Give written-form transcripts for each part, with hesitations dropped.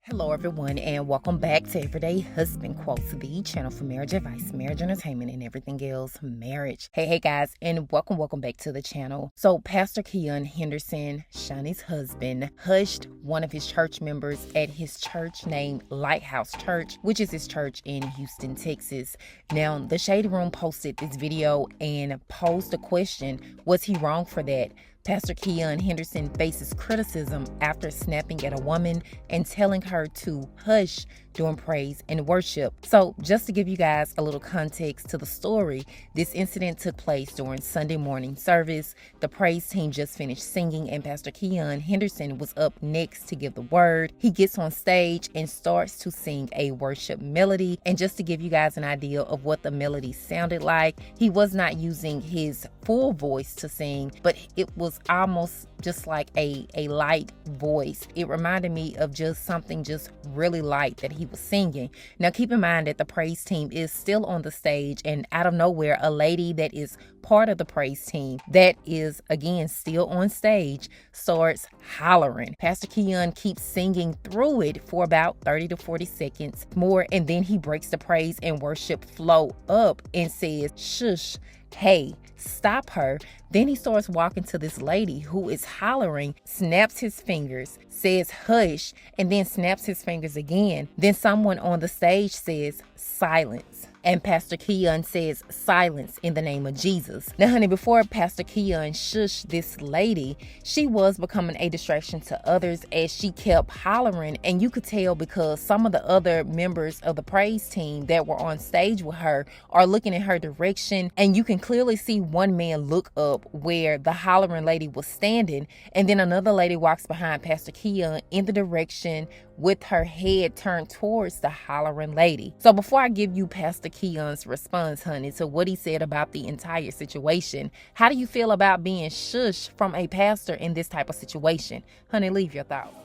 Hello everyone, and welcome back to Everyday Husband Quotes, the channel for marriage advice, marriage entertainment, and everything else marriage. Hey guys, and welcome back to the channel. So Pastor Keion Henderson, Shaunie's husband, hushed one of his church members at his church named Lighthouse Church, which is his church in Houston, Texas. Now, the Shady Room posted this video and posed a question: was he wrong for that? Pastor Keion Henderson faces criticism after snapping at a woman and telling her to hush during praise and worship. So just to give you guys a little context to the story, this incident took place during Sunday morning service. The praise team just finished singing and Pastor Keion Henderson was up next to give the word. He gets on stage and starts to sing a worship melody. And just to give you guys an idea of what the melody sounded like, he was not using his full voice to sing, but it was almost just like a light voice. It reminded me of just something just really light that he was singing. Now keep in mind that the praise team is still on the stage, and out of nowhere, a lady that is part of the praise team that is again still on stage starts hollering. Pastor Keion keeps singing through it for about 30 to 40 seconds more, and then he breaks the praise and worship flow up and says, "Shush, hey, stop her." Then he starts walking to this lady who is hollering, snaps his fingers, says hush, and then snaps his fingers again. Then someone on the stage says silence. And Pastor Keion says silence in the name of Jesus. Now, honey, before Pastor Keion shushed this lady, she was becoming a distraction to others as she kept hollering. And you could tell because some of the other members of the praise team that were on stage with her are looking in her direction. And you can clearly see one man look up where the hollering lady was standing. And then another lady walks behind Pastor Keion in the direction with her head turned towards the hollering lady. So before I give you Pastor Keion's response, honey, to what he said about the entire situation, how do you feel about being shushed from a pastor in this type of situation? Honey, leave your thoughts.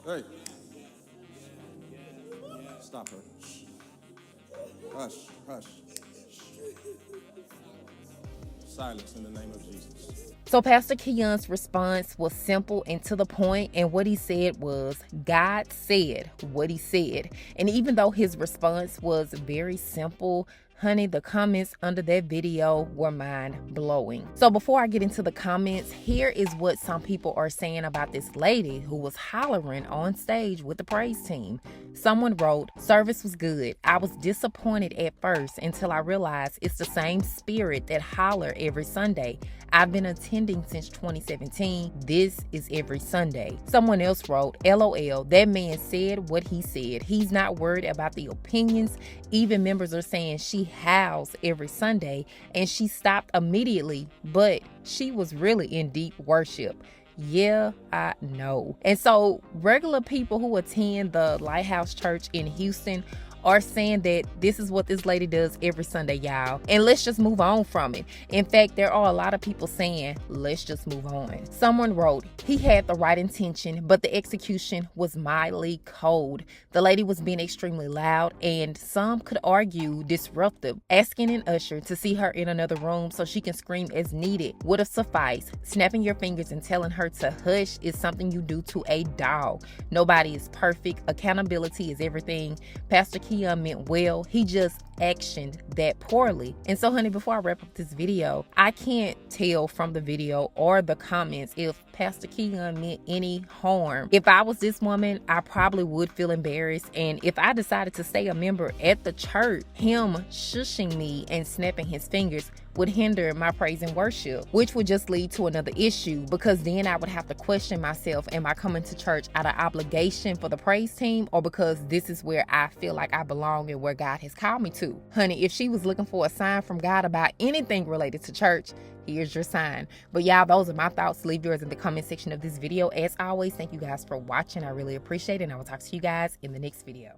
Hey. Stop her. Hush, hush. Silence in the name of Jesus. So Pastor Keion's response was simple and to the point, and what he said was, God said what he said. And even though his response was very simple, honey, the comments under that video were mind-blowing. So before I get into the comments, here is what some people are saying about this lady who was hollering on stage with the praise team. Someone wrote, "Service was good. I was disappointed at first until I realized it's the same spirit that holler every Sunday. I've been attending since 2017. This is every Sunday." Someone else wrote, "LOL, that man said what he said. He's not worried about the opinions. Even members are saying she howls every Sunday and she stopped immediately, but she was really in deep worship." Yeah, I know. And so regular people who attend the Lighthouse Church in Houston are saying that this is what this lady does every Sunday, y'all. And let's just move on from it. In fact, there are a lot of people saying, let's just move on. Someone wrote, "He had the right intention, but the execution was mildly cold. The lady was being extremely loud and some could argue disruptive. Asking an usher to see her in another room so she can scream as needed would have sufficed. Snapping your fingers and telling her to hush is something you do to a dog. Nobody is perfect. Accountability is everything. Pastor Keion meant well. He just actioned that poorly." And so, honey, before I wrap up this video, I can't tell from the video or the comments if Pastor Keion meant any harm. If I was this woman, I probably would feel embarrassed. And if I decided to stay a member at the church, him shushing me and snapping his fingers would hinder my praise and worship, which would just lead to another issue, because then I would have to question myself, am I coming to church out of obligation for the praise team or because this is where I feel like I belong and where God has called me to? Honey, if she was looking for a sign from God about anything related to church, here's your sign. But y'all, those are my thoughts. Leave yours in the comment section of this video. As always, thank you guys for watching. I really appreciate it, and I will talk to you guys in the next video.